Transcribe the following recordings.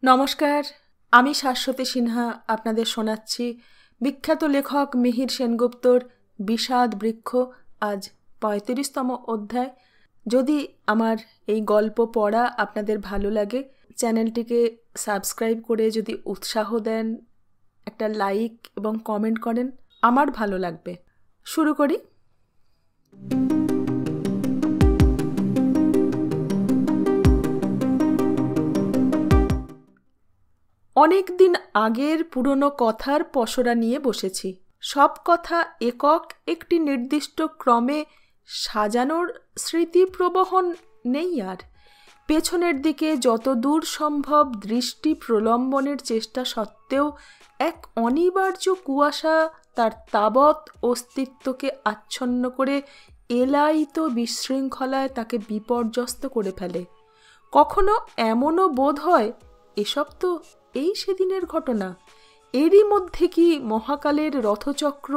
নমস্কার, আমি শাশ্বতী সিনহা আপনাদের শোনাচ্ছি বিখ্যাত লেখক মিহির সেনগুপ্তর বিষাদ বৃক্ষ। আজ ৩৫তম অধ্যায়। যদি আমার এই গল্প পড়া আপনাদের ভালো লাগে, চ্যানেলটিকে সাবস্ক্রাইব করে যদি উৎসাহ দেন, একটা লাইক এবং কমেন্ট করেন, আমার ভালো লাগবে। শুরু করি। অনেক দিন আগের পুরনো কথার পসরা নিয়ে বসেছি। সব কথা একক একটি নির্দিষ্ট ক্রমে সাজানোর স্মৃতিপ্রবহন নেই আর। পেছনের দিকে যত দূর সম্ভব দৃষ্টি প্রলম্বনের চেষ্টা সত্ত্বেও এক অনিবার্য কুয়াশা তার তাবৎ অস্তিত্বকে আচ্ছন্ন করে এলায়িত বিশৃঙ্খলায় তাকে বিপর্যস্ত করে ফেলে। কখনো এমনও বোধ হয় এসব তো এই সেদিনের ঘটনা। এরই মধ্যে কি মহাকালের রথচক্র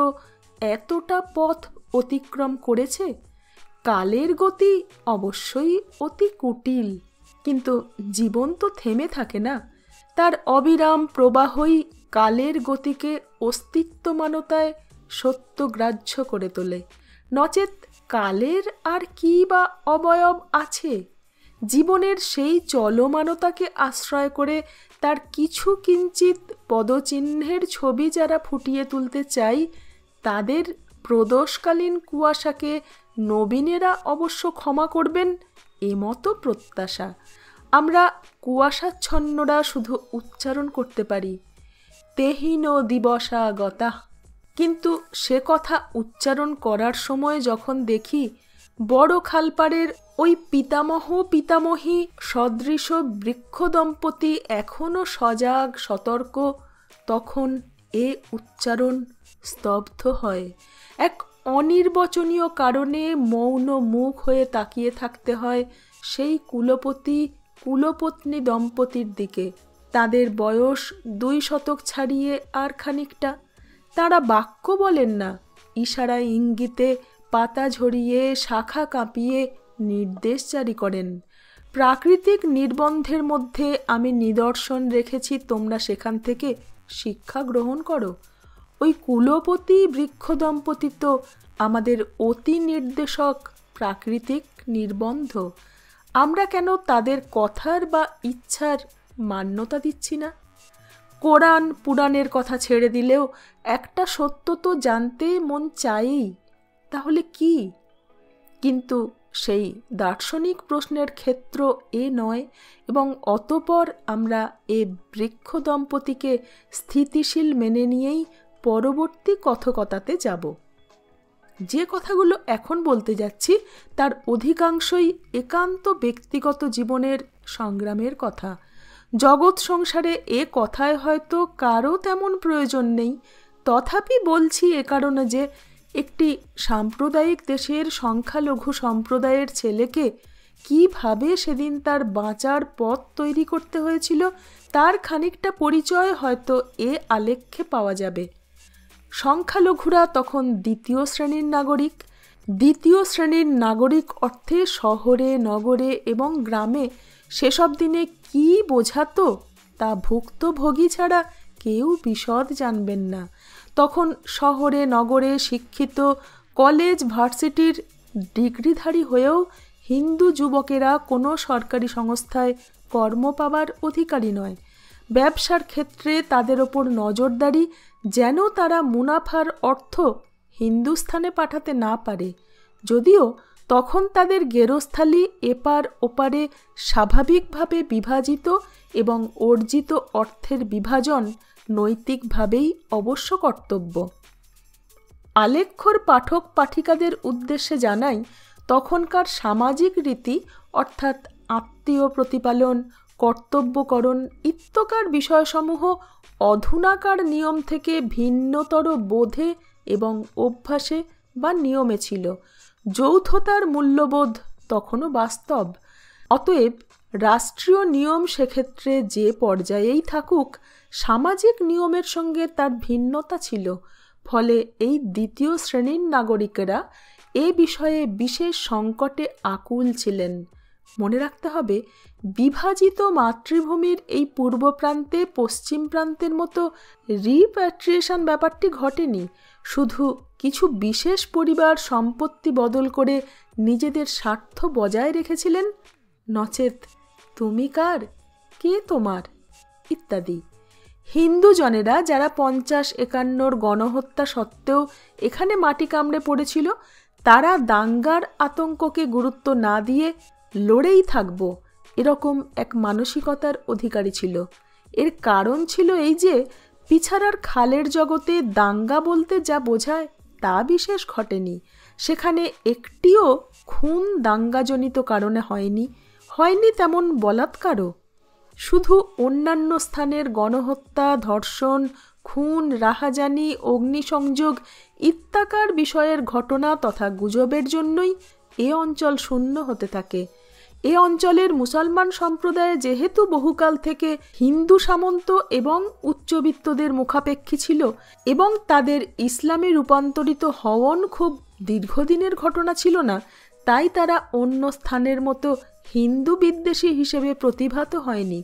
এতটা পথ অতিক্রম করেছে? কালের গতি অবশ্যই অতি কুটিল, কিন্তু জীবন তো থেমে থাকে না। তার অবিরাম প্রবাহই কালের গতিকে অস্তিত্বমানতায় সত্যগ্রাহ্য করে তোলে। নচেৎ কালের আর কি বা অবয়ব আছে? জীবনের সেই চলমানতাকে আশ্রয় করে তার কিছু কিঞ্চিত পদচিহ্নের ছবি যারা ফুটিয়ে তুলতে চাই, তাদের প্রদোষকালীন কুয়াশাকে নবীনেরা অবশ্য ক্ষমা করবেন এমতো প্রত্যাশা। আমরা কুয়াশাচ্ছন্নরা শুধু উচ্চারণ করতে পারি তেহীন দিবসা গতা, কিন্তু সে কথা উচ্চারণ করার সময় যখন দেখি বড় খালপাড়ের ওই পিতামহী সদৃশ বৃক্ষ দম্পতি এখনও সজাগ সতর্ক, তখন এ উচ্চারণ স্তব্ধ হয়। এক অনির্বচনীয় কারণে মৌন মুখ হয়ে তাকিয়ে থাকতে হয় সেই কুলপত্নী দম্পতির দিকে। তাদের বয়স ২ শতক ছাড়িয়ে আর খানিকটা। তারা বাক্য বলেন না, ইশারায় ইঙ্গিতে পাতা ঝরিয়ে শাখা কাঁপিয়ে নির্দেশ জারি করেন। প্রাকৃতিক নির্বন্ধের মধ্যে আমি নিদর্শন রেখেছি, তোমরা সেখান থেকে শিক্ষা গ্রহণ করো। ওই কুলপতি বৃক্ষ দম্পতি তো আমাদের অতি নির্দেশক প্রাকৃতিক নির্বন্ধ। আমরা কেন তাদের কথার বা ইচ্ছার মান্যতা দিচ্ছি না? কোরআন পুরাণের কথা ছেড়ে দিলেও একটা সত্য তো জানতে মন চায়ই। তাহলে কি? কিন্তু সেই দার্শনিক প্রশ্নের ক্ষেত্র এ নয়, এবং অতঃপর আমরা এ বৃক্ষ দম্পতিকে স্থিতিশীল মেনে নিয়েই পরবর্তী কথকতাতে যাব। যে কথাগুলো এখন বলতে যাচ্ছি তার অধিকাংশই একান্ত ব্যক্তিগত জীবনের সংগ্রামের কথা। জগৎ সংসারে এ কথায় হয়তো কারও তেমন প্রয়োজন নেই, তথাপি বলছি এ কারণে যে একটি সাম্প্রদায়িক দেশের সংখ্যালঘু সম্প্রদায়ের ছেলেকে কিভাবে সেদিন তার বাঁচার পথ তৈরি করতে হয়েছিল তার খানিকটা পরিচয় হয়তো এ আলেখ্যে পাওয়া যাবে। সংখ্যালঘুরা তখন দ্বিতীয় শ্রেণীর নাগরিক। দ্বিতীয় শ্রেণীর নাগরিক অর্থে শহরে, নগরে এবং গ্রামে সেসব দিনে কি বোঝাতো তা ভুক্তভোগী ছাড়া কেউ বিশদ জানবেন না। তখন শহরে নগরে শিক্ষিত, কলেজ ভার্সিটির ডিগ্রিধারী হয়েও হিন্দু যুবকেরা কোনো সরকারি সংস্থায় কর্ম পাবার অধিকারী নয়। ব্যবসার ক্ষেত্রে তাদের ওপর নজরদারি, যেন তারা মুনাফার অর্থ হিন্দুস্থানে পাঠাতে না পারে। যদিও তখন তাদের গেরস্থালি এপার ওপারে স্বাভাবিকভাবে বিভাজিত এবং অর্জিত অর্থের বিভাজন নৈতিকভাবেই অবশ্য কর্তব্য। আলেখ্যর পাঠক পাঠিকাদের উদ্দেশ্যে জানাই, তখনকার সামাজিক রীতি অর্থাৎ আত্মীয় প্রতিপালন, কর্তব্যকরণ ইত্যকার বিষয়সমূহ অধুনাকার নিয়ম থেকে ভিন্নতর বোধে এবং অভ্যাসে বা নিয়মে ছিল। যৌথতার মূল্যবোধ তখনও বাস্তব। অতএব রাষ্ট্রীয় নিয়ম সেক্ষেত্রে যে পর্যায়েই থাকুক, সামাজিক নিয়মের সঙ্গে তার ভিন্নতা ছিল। ফলে এই দ্বিতীয় শ্রেণীর নাগরিকেরা এ বিষয়ে বিশেষ সংকটে আকুল ছিলেন। মনে রাখতে হবে, বিভাজিত মাতৃভূমির এই পূর্ব প্রান্তে পশ্চিম প্রান্তের মতো রিপ্যাট্রিয়েশন ব্যাপারটি ঘটেনি। শুধু কিছু বিশেষ পরিবার সম্পত্তি বদল করে নিজেদের স্বার্থ বজায় রেখেছিলেন, নচেত তুমি কার, কে তোমার ইত্যাদি। হিন্দু জনেরা যারা 50-51 গণহত্যা সত্ত্বেও এখানে মাটি কামড়ে পড়েছিল, তারা দাঙ্গার আতঙ্ককে গুরুত্ব না দিয়ে লড়েই থাকবো এরকম এক মানসিকতার অধিকারী ছিল। এর কারণ ছিল এই যে পিছাড়ার খালের জগতে দাঙ্গা বলতে যা বোঝায় তা বিশেষ ঘটেনি। সেখানে একটিও খুন দাঙ্গাজনিত কারণে হয়নি তেমন বলাৎকারও। শুধু অন্যান্য স্থানের গণহত্যা, ধর্ষণ, খুন, রাহাজানি, অগ্নিসংযোগ ইত্যাকার বিষয়ের ঘটনা তথা গুজবের জন্যই এ অঞ্চল শূন্য হতে থাকে। এ অঞ্চলের মুসলমান সম্প্রদায় যেহেতু বহুকাল থেকে হিন্দু সামন্ত এবং উচ্চবিত্তদের মুখাপেক্ষী ছিল এবং তাদের ইসলামে রূপান্তরিত হওয়ন খুব দীর্ঘদিনের ঘটনা ছিল না, তাই তারা অন্য স্থানের মতো হিন্দু বিদ্বেষী হিসেবে প্রতিভাত হয়নি।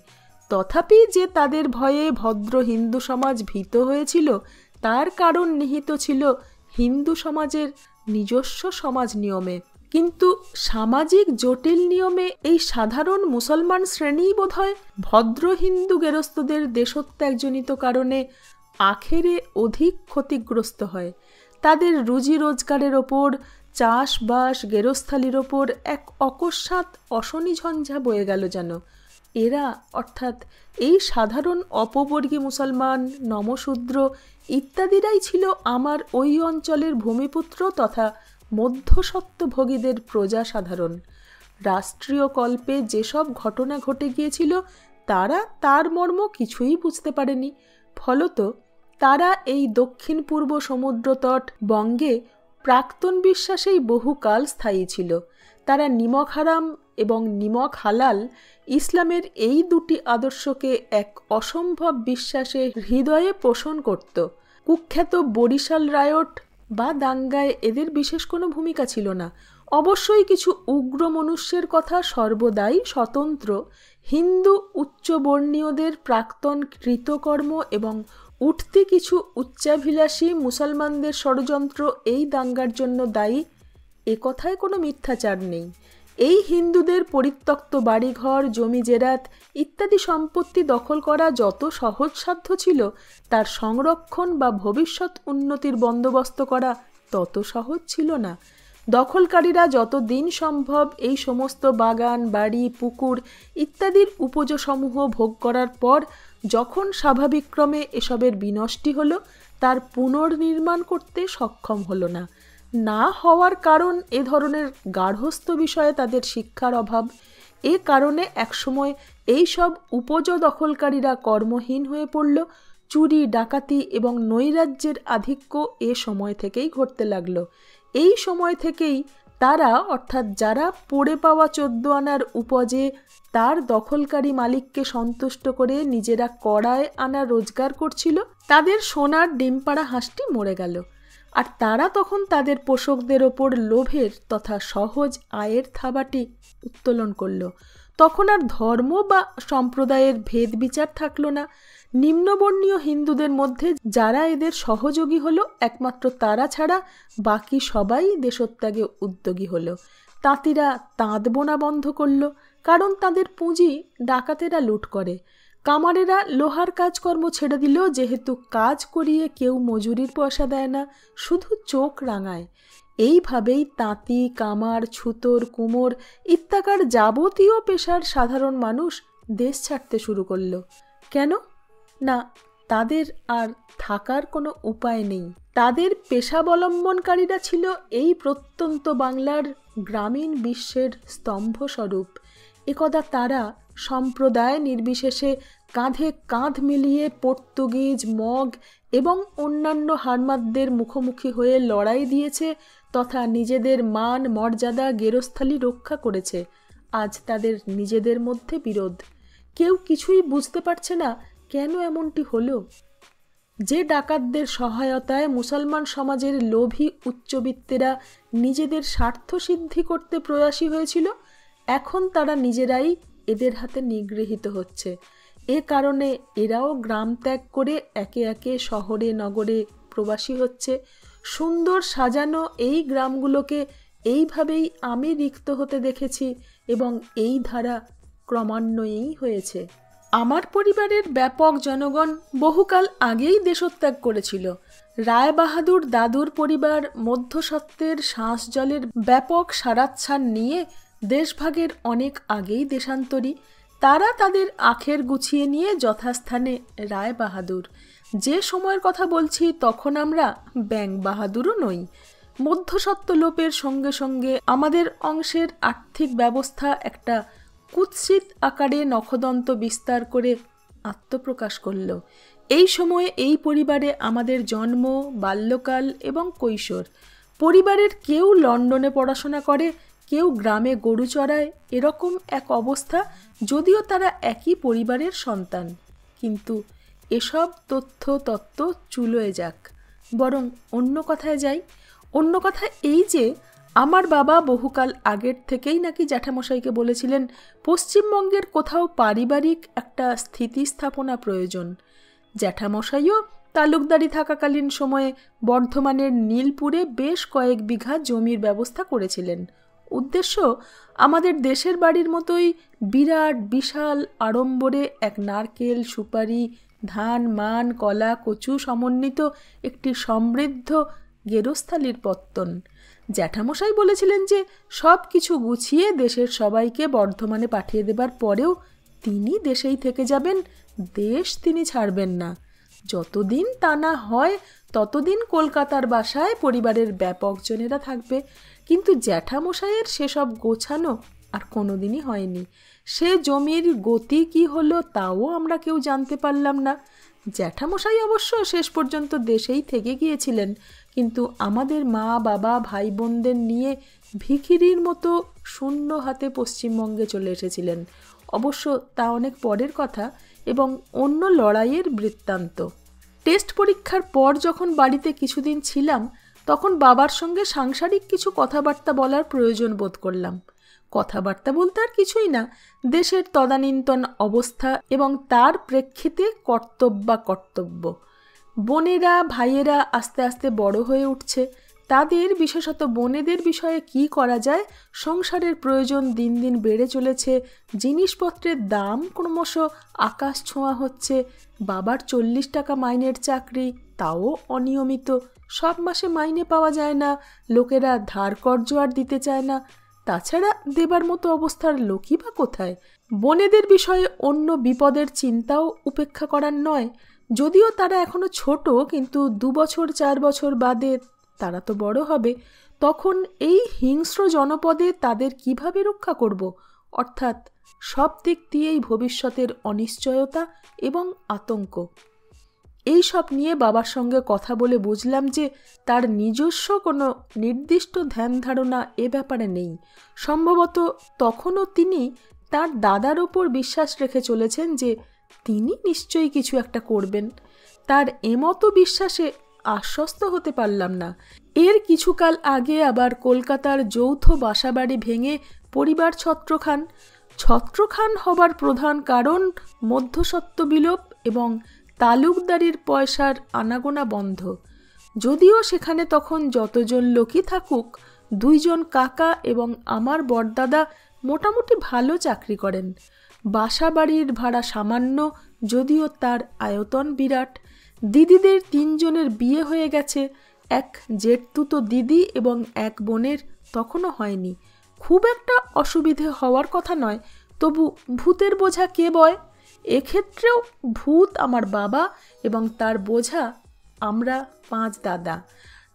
তথাপি যে তাদের ভয়ে ভদ্র হিন্দু সমাজ ভীত হয়েছিল, তার কারণ নিহিত ছিল হিন্দু সমাজের নিজস্ব সমাজ নিয়মে। কিন্তু সামাজিক জটিল নিয়মে এই সাধারণ মুসলমান শ্রেণীই বোধহয় ভদ্র হিন্দু গেরস্থদের দেশত্যাগজনিত কারণে আখেরে অধিক ক্ষতিগ্রস্ত হয়। তাদের রুজি রোজগারের ওপর, চাষবাস, গেরস্থালির ওপর এক অকস্মাৎ অশনি ঝঞ্ঝা বয়ে গেল যেন। এরা অর্থাৎ এই সাধারণ অপবর্গী মুসলমান, নমশূদ্র ইত্যাদিরাই ছিল আমার ওই অঞ্চলের ভূমিপুত্র তথা মধ্যস্বত্বভোগীদের প্রজা সাধারণ। রাষ্ট্রীয় কল্পে যেসব ঘটনা ঘটে গিয়েছিল তারা তার মর্ম কিছুই বুঝতে পারেনি। ফলত তারা এই দক্ষিণ পূর্ব সমুদ্রতট বঙ্গে প্রাক্তন বিশ্বাসেই বহুকাল স্থায়ী ছিল। তারা নিমক হারাম এবং নিমক হালাল ইসলামের এই দুটি আদর্শকে এক অসম্ভব বিশ্বাসে হৃদয়ে পোষণ করত। কুখ্যাত বরিশাল রায়ট বা দাঙ্গায় এদের বিশেষ কোনো ভূমিকা ছিল না। অবশ্যই কিছু উগ্র মনুষ্যের কথা সর্বদাই স্বতন্ত্র হিন্দু উচ্চবর্ণীয়দের প্রাক্তন কৃতকর্ম এবং উঠতি কিছু উচ্চাভিলাষী মুসলমানদের ষড়যন্ত্র এই দাঙ্গার জন্য দায়ী, এ কথায় কোনো মিথ্যাচার নেই। এই হিন্দুদের পরিত্যক্ত বাড়িঘর, জমি জেরাত ইত্যাদি সম্পত্তি দখল করা যত সহজসাধ্য ছিল, তার সংরক্ষণ বা ভবিষ্যৎ উন্নতির বন্দোবস্ত করা তত সহজ ছিল না। দখলকারীরা যত দিন সম্ভব এই সমস্ত বাগান, বাড়ি, পুকুর ইত্যাদির উপজসমূহ ভোগ করার পর যখন স্বাভাবিকক্রমে এসবের বিনষ্টি হলো, তার পুনর্নির্মাণ করতে সক্ষম হলো না হওয়ার কারণ এ ধরনের গার্হস্থ্য বিষয়ে তাদের শিক্ষার অভাব। এ কারণে একসময় এইসব উপজ দখলকারীরা কর্মহীন হয়ে পড়ল। চুরি, ডাকাতি এবং নৈরাজ্যের আধিক্য এ সময় থেকেই ঘটতে লাগলো। এই সময় থেকেই তারা অর্থাৎ যারা পড়ে পাওয়া 14 আনার উপজে তার দখলকারী মালিককে সন্তুষ্ট করে নিজেরা কড়ায় আনা রোজগার করছিল, তাদের সোনার ডিমপাড়া হাঁসটি মরে গেল। আর তারা তখন তাদের পোষকদের ওপর লোভের তথা সহজ আয়ের থাবাটি উত্তোলন করল। তখন আর ধর্ম বা সম্প্রদায়ের ভেদ বিচার থাকলো না। নিম্নবর্ণীয় হিন্দুদের মধ্যে যারা এদের সহযোগী হলো, একমাত্র তারা ছাড়া বাকি সবাই দেশত্যাগে উদ্যোগী হলো। তাঁতিরা তাঁত বোনা বন্ধ করল, কারণ তাদের পুঁজি ডাকাতেরা লুট করে। কামারেরা লোহার কাজকর্ম ছেড়ে দিল, যেহেতু কাজ করিয়ে কেউ মজুরির পয়সা দেয় না, শুধু চোখ রাঙায়। এইভাবেই তাঁতি, কামার, ছুতোর, কুমোর ইত্যাকার যাবতীয় পেশার সাধারণ মানুষ দেশ ছাড়তে শুরু করল। কেন না, তাদের আর থাকার কোনো উপায় নেই। তাদের পেশাবলম্বনকারীরা ছিল এই প্রত্যন্ত বাংলার গ্রামীণ বিশ্বের স্তম্ভস্বরূপ। একদা তারা সম্প্রদায় নির্বিশেষে কাঁধে কাঁধ মিলিয়ে পর্তুগিজ, মগ এবং অন্যান্য হারমাদদের মুখোমুখি হয়ে লড়াই দিয়েছে তথা নিজেদের মান মর্যাদা গেরস্থালি রক্ষা করেছে। আজ তাদের নিজেদের মধ্যে বিরোধ। কেউ কিছুই বুঝতে পারছে না কেন এমনটি হলো। যে ডাকাতদের সহায়তায় মুসলমান সমাজের লোভী উচ্চবিত্তেরা নিজেদের স্বার্থ সিদ্ধি করতে প্রয়াসী হয়েছিল, এখন তারা নিজেরাই এদের হাতে নিগৃহীত হচ্ছে। এ কারণে এরাও গ্রাম ত্যাগ করে একে একে শহরে নগরে প্রবাসী হচ্ছে। সুন্দর সাজানো এই গ্রামগুলোকে এইভাবেই আমি রিক্ত হতে দেখেছি এবং এই ধারা ক্রমান্বয়েই হয়েছে। আমার পরিবারের ব্যাপক জনগণ বহুকাল আগেই দেশত্যাগ করেছিল। রায়বাহাদুর দাদুর পরিবার মধ্যসত্ত্বের শ্বাস জলের ব্যাপক সারাচ্ছান নিয়ে দেশভাগের অনেক আগেই দেশান্তরী। তারা তাদের আখের গুছিয়ে নিয়ে যথাস্থানে রায়বাহাদুর। যে সময়ের কথা বলছি তখন আমরা ব্যাং বাহাদুরও নই। মধ্যসত্ত্ব লোপের সঙ্গে সঙ্গে আমাদের অংশের আর্থিক ব্যবস্থা একটা কুৎসিত আকারে নখদন্ত বিস্তার করে আত্মপ্রকাশ করল। এই সময়ে এই পরিবারে আমাদের জন্ম, বাল্যকাল এবং কৈশোর। পরিবারের কেউ লন্ডনে পড়াশোনা করে, কেউ গ্রামে গরু চড়ায়, এরকম এক অবস্থা, যদিও তারা একই পরিবারের সন্তান। কিন্তু এসব তত্ত্ব চুলোয় যাক, বরং অন্য কথায় যাই। অন্য কথা এই যে আমার বাবা বহুকাল আগের থেকেই নাকি জ্যাঠামশাইকে বলেছিলেন পশ্চিমবঙ্গের কোথাও পারিবারিক একটা স্থিতিস্থাপনা প্রয়োজন। জ্যাঠামশাইও তালুকদারি থাকাকালীন সময়ে বর্ধমানের নীলপুরে বেশ কয়েক বিঘা জমির ব্যবস্থা করেছিলেন। উদ্দেশ্য আমাদের দেশের বাড়ির মতোই বিরাট বিশাল আড়ম্বরে এক নারকেল, সুপারি, ধান, মান, কলা, কচু সমন্বিত একটি সমৃদ্ধ গেরস্থালির পত্তন। জ্যাঠামশাই বলেছিলেন যে সব কিছু গুছিয়ে দেশের সবাইকে বর্ধমানে পাঠিয়ে দেবার পরেও তিনি দেশেই থেকে যাবেন, দেশ তিনি ছাড়বেন না। যতদিন তা না হয় ততদিন কলকাতার বাসায় পরিবারের ব্যাপক জনেরা থাকবে। কিন্তু জ্যাঠামশাইয়ের সেসব গোছানো আর কোনোদিনই হয়নি। সে জমির গতি কি হলো তাও আমরা কেউ জানতে পারলাম না। জ্যাঠামশাই অবশ্য শেষ পর্যন্ত দেশেই থেকে গিয়েছিলেন, কিন্তু আমাদের মা, বাবা, ভাই বোনদের নিয়ে ভিখিরির মতো শূন্য হাতে পশ্চিমবঙ্গে চলে এসেছিলেন। অবশ্য তা অনেক পরের কথা এবং অন্য লড়াইয়ের বৃত্তান্ত। টেস্ট পরীক্ষার পর যখন বাড়িতে কিছুদিন ছিলাম তখন বাবার সঙ্গে সাংসারিক কিছু কথাবার্তা বলার প্রয়োজন বোধ করলাম। কথাবার্তা বলতে আর কিছুই না, দেশের তদানীন্তন অবস্থা এবং তার প্রেক্ষিতে কর্তব্য। বোনেরা, ভাইয়েরা আস্তে আস্তে বড় হয়ে উঠছে। তাদের, বিশেষত বোনেদের বিষয়ে কি করা যায়? সংসারের প্রয়োজন দিন দিন বেড়ে চলেছে, জিনিসপত্রের দাম ক্রমশ আকাশ ছোঁয়া হচ্ছে। বাবার 40 টাকা মাইনের চাকরি, তাও অনিয়মিত, সব মাসে মাইনে পাওয়া যায় না। লোকেরা ধার কর্জ আর দিতে চায় না। তাছাড়া দেবার মতো অবস্থার লোকই বা কোথায়? বোনেদের বিষয়ে অন্য বিপদের চিন্তাও উপেক্ষা করার নয়। যদিও তারা এখনো ছোট, কিন্তু 2 বছর 4 বছর বাদে তারা তো বড় হবে। তখন এই হিংস্র জনপদে তাদের কিভাবে রক্ষা করব? অর্থাৎ সব দিক দিয়েই ভবিষ্যতের অনিশ্চয়তা এবং আতঙ্ক। এই সব নিয়ে বাবার সঙ্গে কথা বলে বুঝলাম যে তার নিজস্ব কোনো নির্দিষ্ট ধ্যান ধারণা এ ব্যাপারে নেই। সম্ভবত তখনও তিনি তার দাদার ওপর বিশ্বাস রেখে চলেছেন যে তিনি নিশ্চয়ই কিছু একটা করবেন। তার এমতো বিশ্বাসে আশ্বস্ত হতে পারলাম না। এর কিছুকাল আগে আবার কলকাতার যৌথ বাসাবাড়ি ভেঙে পরিবার ছত্রখান হবার প্রধান কারণ মধ্যসত্ত্ব বিলোপ এবং তালুকদারির পয়সার আনাগোনা বন্ধ। যদিও সেখানে তখন যতজন লোকই থাকুক, 2 জন কাকা এবং আমার বড়দাদা মোটামুটি ভালো চাকরি করেন। বাসা বাড়ির ভাড়া সামান্য, যদিও তার আয়তন বিরাট। দিদিদের 3 জনের বিয়ে হয়ে গেছে। এক জেঠতুতো দিদি এবং এক বোনের তখনও হয়নি। খুব একটা অসুবিধে হওয়ার কথা নয়, তবু ভূতের বোঝা কে বয়? এক্ষেত্রেও ভূত আমার বাবা এবং তার বোঝা আমরা 5 দাদা।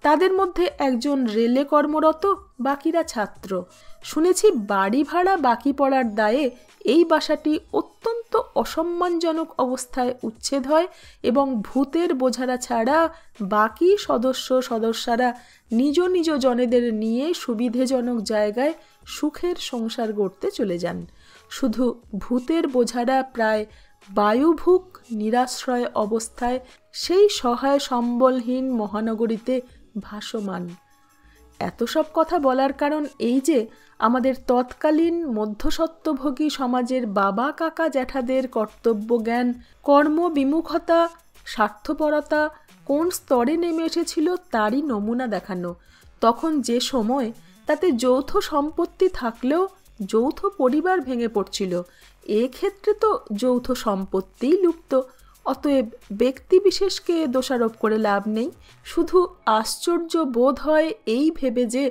তাদের মধ্যে একজন রেলে কর্মরত, বাকিরা ছাত্র। শুনেছি বাড়ি ভাড়া বাকি পড়ার দায়ে এই বাসাটি অত্যন্ত অসম্মানজনক অবস্থায় উচ্ছেদ হয় এবং ভূতের বোঝারা ছাড়া বাকি সদস্যরা নিজ নিজ জনেদের নিয়ে সুবিধেজনক জায়গায় সুখের সংসার গড়তে চলে যান। শুধু ভূতের বোঝারা প্রায় বায়ুভুক নিরাশ্রয় অবস্থায় সেই সহায় সম্বলহীন মহানগরীতে ভাসমান। এত সব কথা বলার কারণ এই যে আমাদের তৎকালীন মধ্যস্বত্বভোগী সমাজের বাবা কাকা জ্যাঠাদের কর্তব্যজ্ঞান, কর্মবিমুখতা, স্বার্থপরতা কোন স্তরে নেমে এসেছিল তারই নমুনা দেখানো। তখন যে সময় তাতে যৌথ সম্পত্তি থাকলেও যৌথ পরিবার ভেঙে পড়ছিল, এক্ষেত্রে তো যৌথ সম্পত্তিই লুপ্ত। অতএব ব্যক্তিবিশেষকে দোষারোপ করে লাভ নেই। শুধু আশ্চর্য বোধ হয় এই ভেবে যে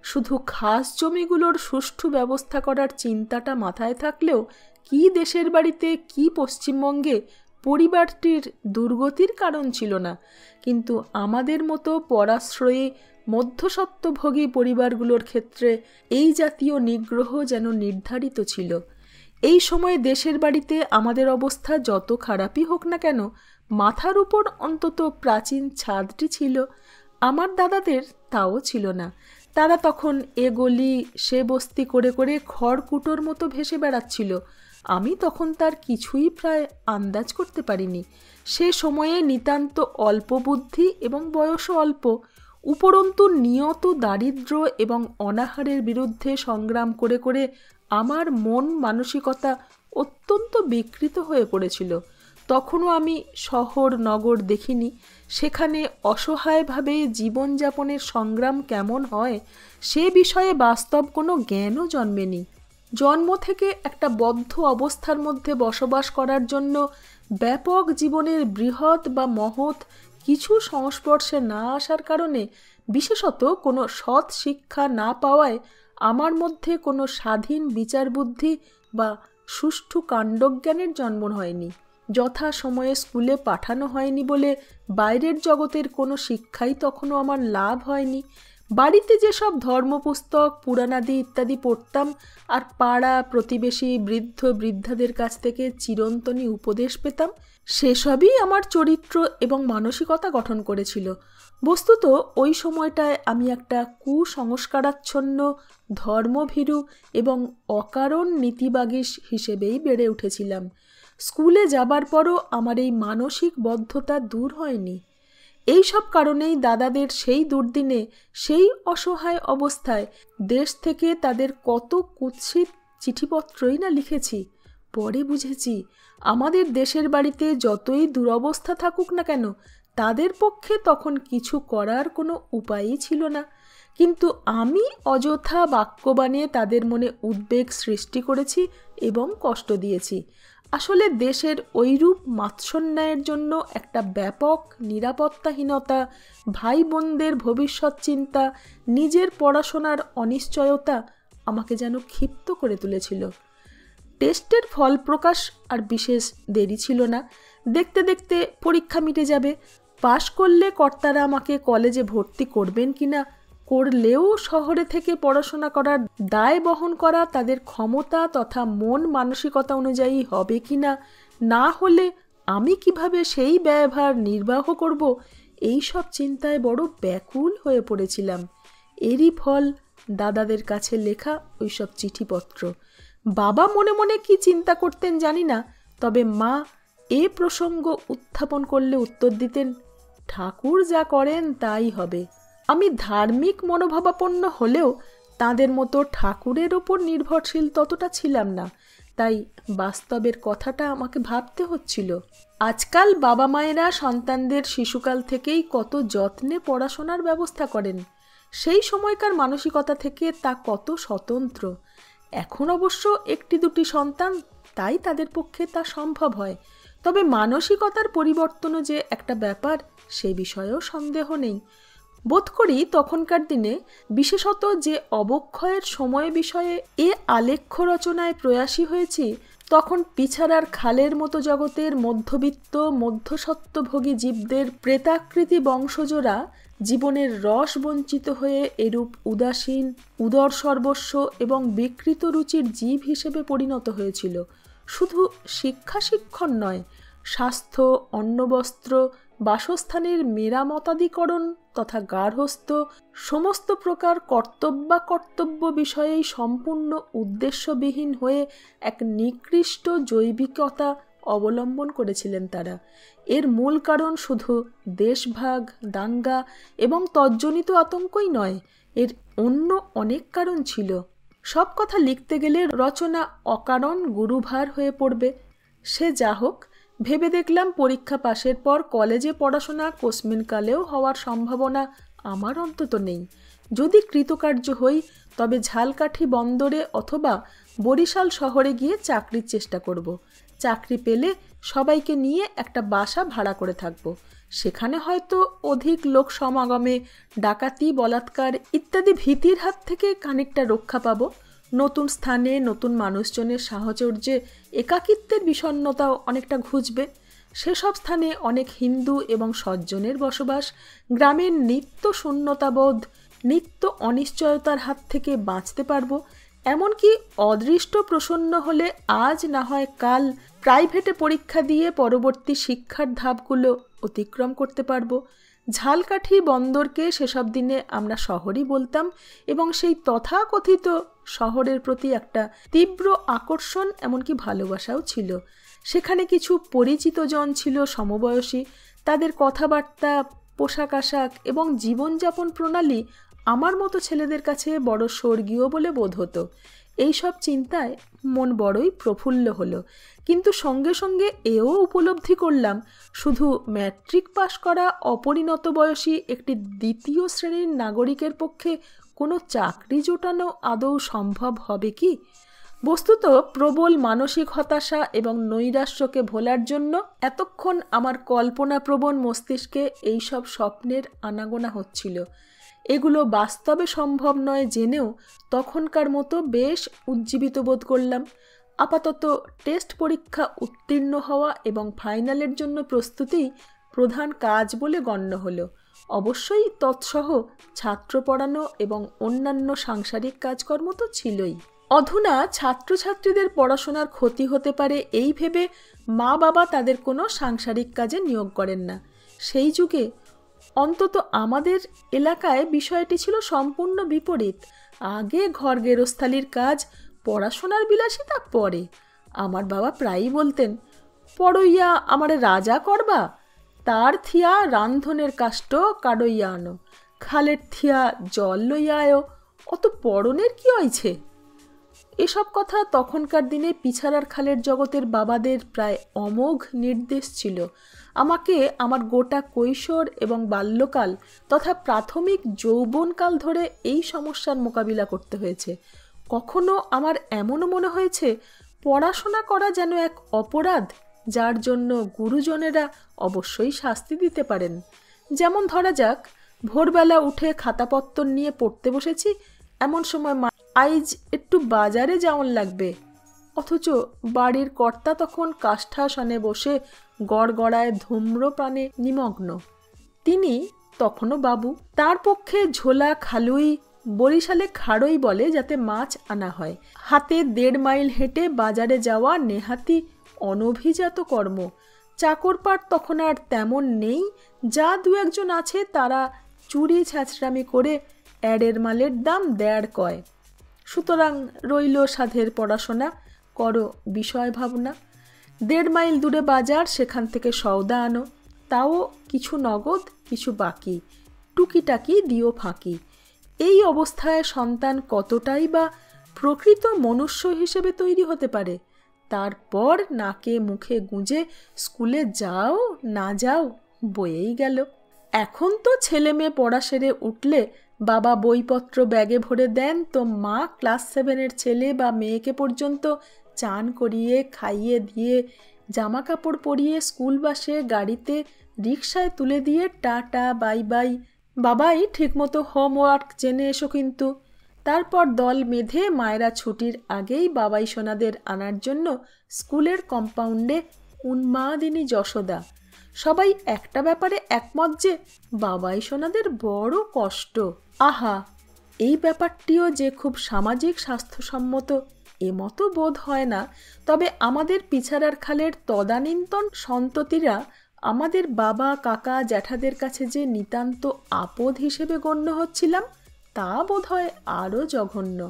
শুধু খাস জমিগুলোর সুষ্ঠু ব্যবস্থা করার চিন্তাটা মাথায় থাকলেও কি দেশের বাড়িতে কি পশ্চিমবঙ্গে পরিবারটির দুর্গতির কারণ ছিল না। কিন্তু আমাদের মতো পরাশ্রয়ী মধ্যস্বত্বভোগী পরিবারগুলোর ক্ষেত্রে এই জাতীয় নিগ্রহ যেন নির্ধারিত ছিল। এই সময়ে দেশের বাড়িতে আমাদের অবস্থা যত খারাপই হোক না কেন, মাথার উপর অন্তত প্রাচীন ছাদটি ছিল। আমার দাদাদের তাও ছিল না। তারা তখন এ গলি সে বস্তি করে করে খড়কুটোর মতো ভেসে বেড়াচ্ছিল। আমি তখন তার কিছুই প্রায় আন্দাজ করতে পারিনি। সে সময়ে নিতান্ত অল্প বুদ্ধি এবং বয়সও অল্প, উপরন্তু নিয়ত দারিদ্র্য এবং অনাহারের বিরুদ্ধে সংগ্রাম করে করে আমার মন মানসিকতা অত্যন্ত বিকৃত হয়ে পড়েছিল। তখনও আমি শহর নগর দেখিনি। সেখানে অসহায়ভাবে জীবনযাপনের সংগ্রাম কেমন হয় সে বিষয়ে বাস্তব কোনো জ্ঞানও জন্মেনি। জন্ম থেকে একটা বদ্ধ অবস্থার মধ্যে বসবাস করার জন্য ব্যাপক জীবনের বৃহৎ বা মহৎ কিছু সংস্পর্শে না আসার কারণে, বিশেষত কোনো সৎ শিক্ষা না পাওয়ায় আমার মধ্যে কোনো স্বাধীন বিচার বুদ্ধি বা সুষ্ঠু কাণ্ডজ্ঞানের জন্ম হয়নি। যথা সময়ে স্কুলে পাঠানো হয়নি বলে বাইরের জগতের কোনো শিক্ষাই তখনও আমার লাভ হয়নি। বাড়িতে যেসব ধর্মপুস্তক, পুরাণাদি ইত্যাদি পড়তাম আর পাড়া প্রতিবেশী বৃদ্ধ বৃদ্ধাদের কাছ থেকে চিরন্তনী উপদেশ পেতাম, সেসবই আমার চরিত্র এবং মানসিকতা গঠন করেছিল। বস্তুত ওই সময়টায় আমি একটা কুসংস্কারাচ্ছন্ন, ধর্মভীরু এবং অকারণ নীতিবাগীশ হিসেবেই বেড়ে উঠেছিলাম। স্কুলে যাবার পরও আমার এই মানসিক বদ্ধতা দূর হয়নি। এই সব কারণেই দাদাদের সেই দুর্দিনে, সেই অসহায় অবস্থায় দেশ থেকে তাদের কত কুৎসিত চিঠিপত্রই না লিখেছি। পরে বুঝেছি আমাদের দেশের বাড়িতে যতই দুরবস্থা থাকুক না কেন, তাদের পক্ষে তখন কিছু করার কোনো উপায়ই ছিল না। কিন্তু আমি অযথা বাক্য বানিয়ে তাদের মনে উদ্বেগ সৃষ্টি করেছি এবং কষ্ট দিয়েছি। আসলে দেশের ঐরূপ মাৎসন্যায়ের জন্য একটা ব্যাপক নিরাপত্তাহীনতা, ভাই বোনদের ভবিষ্যৎ চিন্তা, নিজের পড়াশোনার অনিশ্চয়তা আমাকে যেন ক্ষিপ্ত করে তুলেছিল। টেস্টের ফল প্রকাশ আর বিশেষ দেরি ছিল না। দেখতে দেখতে পরীক্ষা মিটে যাবে। পাশ করলে কর্তারা আমাকে কলেজে ভর্তি করবেন কিনা, করলেও শহরে থেকে পড়াশোনা করার দায় বহন করা তাদের ক্ষমতা তথা মন মানসিকতা অনুযায়ী হবে কিনা, না হলে আমি কিভাবে সেই ব্যয়ভার নির্বাহ করব, এই সব চিন্তায় বড় ব্যাকুল হয়ে পড়েছিলাম। এরই ফল দাদাদের কাছে লেখা ওইসব চিঠিপত্র। বাবা মনে মনে কি চিন্তা করতেন জানি না, তবে মা এ প্রসঙ্গ উত্থাপন করলে উত্তর দিতেন, ঠাকুর যা করেন তাই হবে। আমি ধার্মিক মনোভাবাপন্ন হলেও তাদের মতো ঠাকুরের ওপর নির্ভরশীল ততটা ছিলাম না, তাই বাস্তবের কথাটা আমাকে ভাবতে হচ্ছিল। আজকাল বাবা মায়েরা সন্তানদের শিশুকাল থেকেই কত যত্নে পড়াশোনার ব্যবস্থা করেন, সেই সময়কার মানসিকতা থেকে তা কত স্বতন্ত্র। এখন অবশ্য একটি দুটি সন্তান, তাই তাদের পক্ষে তা সম্ভব হয়। তবে মানসিকতার পরিবর্তনও যে একটা ব্যাপার, সে বিষয়েও সন্দেহ নেই। বোধ করি তখনকার দিনে, বিশেষত যে অবক্ষয়ের সময় বিষয়ে এ আলেখ্য রচনায় প্রয়াসী হয়েছি, তখন পিছাড়ার খালের মতো জগতের মধ্যবিত্ত মধ্যস্বত্বভোগী জীবদের প্রেতাকৃতি বংশজরা জীবনের রস বঞ্চিত হয়ে এরূপ উদাসীন, উদর সর্বস্ব এবং বিকৃত রুচির জীব হিসেবে পরিণত হয়েছিল। শুধু শিক্ষা শিক্ষণ নয়, স্বাস্থ্য, অন্নবস্ত্র, বাসস্থানের মেরামতাদিকরণ তথা গার্হস্থ্য সমস্ত প্রকার কর্তব্য বিষয়েই সম্পূর্ণ উদ্দেশ্যবিহীন হয়ে এক নিকৃষ্ট জৈবিকতা অবলম্বন করেছিলেন তারা। এর মূল কারণ শুধু দেশভাগ, দাঙ্গা এবং তজ্জনিত আতঙ্কই নয়, এর অন্য অনেক কারণ ছিল। সব কথা লিখতে গেলে রচনা অকারণ গুরুভার হয়ে পড়বে। সে যা হোক, ভেবে দেখলাম পরীক্ষা পাশের পর কলেজে পড়াশোনা কোস্মিনকালেও হওয়ার সম্ভাবনা আমার অন্তত নেই। যদি কৃতকার্য হই তবে ঝালকাঠি বন্দরে অথবা বরিশাল শহরে গিয়ে চাকরির চেষ্টা করব। চাকরি পেলে সবাইকে নিয়ে একটা বাসা ভাড়া করে থাকব। সেখানে হয়তো অধিক লোক সমাগমে, ডাকাতি, বলাৎকার ইত্যাদি ভীতির হাত থেকে খানিকটা রক্ষা পাব। নতুন স্থানে নতুন মানুষজনের সাহচর্যে একাকিত্বের বিষণ্ণতাও অনেকটা ঘুচবে। সেসব স্থানে অনেক হিন্দু এবং সজ্জনের বসবাস। গ্রামের নিত্য শূন্যতাবোধ, নিত্য অনিশ্চয়তার হাত থেকে বাঁচতে পারব। এমনকি অদৃষ্ট প্রসন্ন হলে আজ না হয় কাল প্রাইভেটে পরীক্ষা দিয়ে পরবর্তী শিক্ষার ধাপগুলো অতিক্রম করতে পারব। ঝালকাঠি বন্দরকে সেসব দিনে আমরা শহরই বলতাম এবং সেই তথাকথিত শহরের প্রতি একটা তীব্র আকর্ষণ, এমনকি ভালোবাসাও ছিল। সেখানে কিছু পরিচিত জন ছিল সমবয়সী। তাদের কথাবার্তা, পোশাক আশাক এবং জীবনযাপন প্রণালী আমার মতো ছেলেদের কাছে বড় স্বর্গীয় বলে বোধ হতো। এইসব চিন্তায় মন বড়ই প্রফুল্ল হলো। কিন্তু সঙ্গে সঙ্গে এও উপলব্ধি করলাম, শুধু ম্যাট্রিক পাশ করা অপরিণত বয়সী একটি দ্বিতীয় শ্রেণীর নাগরিকের পক্ষে কোনো চাকরি জোটানো আদৌ সম্ভব হবে কি? বস্তুত প্রবল মানসিক হতাশা এবং নৈরাশ্যকে ভোলার জন্য এতক্ষণ আমার কল্পনাপ্রবণ মস্তিষ্কে এইসব স্বপ্নের আনাগোনা হচ্ছিল। এগুলো বাস্তবে সম্ভব নয় জেনেও তখনকার মতো বেশ উজ্জীবিত বোধ করলাম। আপাতত টেস্ট পরীক্ষা উত্তীর্ণ হওয়া এবং ফাইনালের জন্য প্রস্তুতিই প্রধান কাজ বলে গণ্য হলো। অবশ্যই তৎসহ ছাত্র পড়ানো এবং অন্যান্য সাংসারিক কাজকর্ম তো ছিলই। অধুনা ছাত্রছাত্রীদের পড়াশোনার ক্ষতি হতে পারে এই ভেবে মা বাবা তাদের কোনো সাংসারিক কাজে নিয়োগ করেন না। সেই যুগে অন্তত আমাদের এলাকায় বিষয়টি ছিল সম্পূর্ণ বিপরীত। আগে ঘর গেরস্থালির কাজ, পড়াশোনার বিলাসিতা পরে। আমার বাবা প্রায়ই বলতেন, পড়ইয়া আমারে রাজা করবা, তার থিয়া রান্ধনের কাষ্ট কাডইয়া আনো, খালের থিয়া জল লইয়া আয়ো, অত পড়নের কি হয়েছে? এসব কথা তখনকার দিনে পিছাড়ার খালের জগতের বাবাদের প্রায় অমোঘ নির্দেশ ছিল। আমাকে আমার গোটা কৈশোর এবং বাল্যকাল তথা প্রাথমিক যৌবনকাল ধরে এই সমস্যার মোকাবিলা করতে হয়েছে। কখনো আমার এমনও মনে হয়েছে পড়াশোনা করা যেন এক অপরাধ, যার জন্য গুরুজনেরা অবশ্যই শাস্তি দিতে পারেন। যেমন ধরা যাক, ভোরবেলা উঠে খাতাপত্তর নিয়ে পড়তে বসেছি, এমন সময় আইজ একটু বাজারে যাওয়ান লাগবে, অথচ বাড়ির কর্তা তখন কাষ্ঠাসনে বসে গড়গড়ায় ধূম্রপানে নিমগ্ন। তিনি তখনও বাবু। তার পক্ষে ঝোলা খালুই, বরিশালে খাড়ই বলে যাতে মাছ আনা হয়, হাতে 1.5 মাইল হেঁটে বাজারে যাওয়া নেহাতি অনভিজাত কর্ম। চাকরপাট তখন আর তেমন নেই। যা 2-1 আছে তারা চুরি ছ্যাঁচড়ামি করে অ্যাডের মালের দাম 1.5 কয়। সুতরাং রইল সাধের পড়াশোনা, করো বিষয় ভাবনা। 1.5 মাইল দূরে বাজার, সেখান থেকে সওদা আনো, তাও কিছু নগদ কিছু বাকি, টুকিটাকি দিও ফাঁকি। এই অবস্থায় সন্তান কতটাই বা প্রকৃত মনুষ্য হিসেবে তৈরি হতে পারে? তারপর নাকে মুখে গুঁজে স্কুলে যাও না যাও বয়েই গেল। এখন তো ছেলে মেয়ে পড়া সেরে উঠলে বাবা বইপত্র ব্যাগে ভরে দেন, তো মা ক্লাস 7-এর ছেলে বা মেয়েকে পর্যন্ত চান করিয়ে খাইয়ে দিয়ে জামা কাপড় পরিয়ে স্কুল বাসে, গাড়িতে, রিকশায় তুলে দিয়ে টাটা বাই বাই, বাবাই ঠিকমতো হোমওয়ার্ক জেনে এসো কিন্তু। তারপর দল বেঁধে মায়েরা ছুটির আগেই বাবাই সোনাদের আনার জন্য স্কুলের কম্পাউন্ডে উন্মাদিনী যশোদা। সবাই একটা ব্যাপারে একমত যে বাবাই সোনাদের বড় কষ্ট। আহা, এই ব্যাপারটিও যে খুব সামাজিক স্বাস্থ্যসম্মত এমতো বোধ হয় না। তবে আমাদের পিছাড়ার খালের তদানীন্তন সন্ততিরা আমাদের বাবা কাকা জ্যাঠাদের কাছে যে নিতান্ত আপদ হিসেবে গণ্য হচ্ছিলাম, তা বোধ হয় আরও জঘন্য।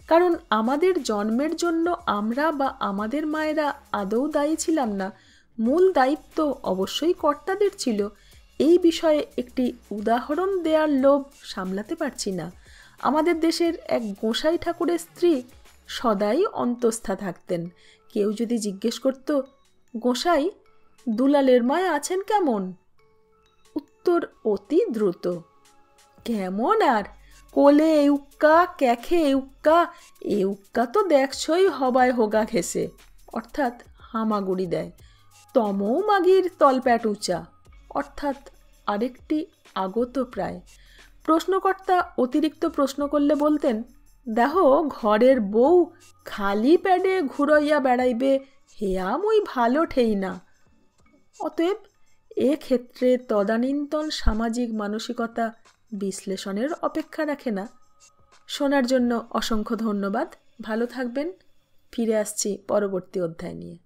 কারণ আমাদের জন্মের জন্য আমরা বা আমাদের মায়েরা আদৌ দায়ী ছিলাম না, মূল দায়িত্ব অবশ্যই কর্তাদের ছিল। এই বিষয়ে একটি উদাহরণ দেওয়ার লোভ সামলাতে পারছি না। আমাদের দেশের এক গোঁসাই ঠাকুরের স্ত্রী সদাই অন্তস্থা থাকতেন। কেউ যদি জিজ্ঞেস করত, গোঁসাই, দুলালের মায় আছেন কেমন? উত্তর অতি দ্রুত, কেমন আর, কোলে এউক্কা, ক্যাখে এউক্কা, এউক্কা তো দেখছই হবায় হোগা ঘেসে, অর্থাৎ হামাগুড়ি দেয়। তমৌ মাগির তলপ্যাট উঁচা, অর্থাৎ আরেকটি আগত প্রায়। প্রশ্নকর্তা অতিরিক্ত প্রশ্ন করলে বলতেন, দেখো ঘরের বউ খালি প্যাডে ঘুরইয়া বেড়াইবে, হেয়া মুই ভালো ঠেই না। অতএব ক্ষেত্রে তদানীন্তন সামাজিক মানসিকতা বিশ্লেষণের অপেক্ষা রাখে না। শোনার জন্য অসংখ্য ধন্যবাদ। ভালো থাকবেন। ফিরে আসছি পরবর্তী অধ্যায় নিয়ে।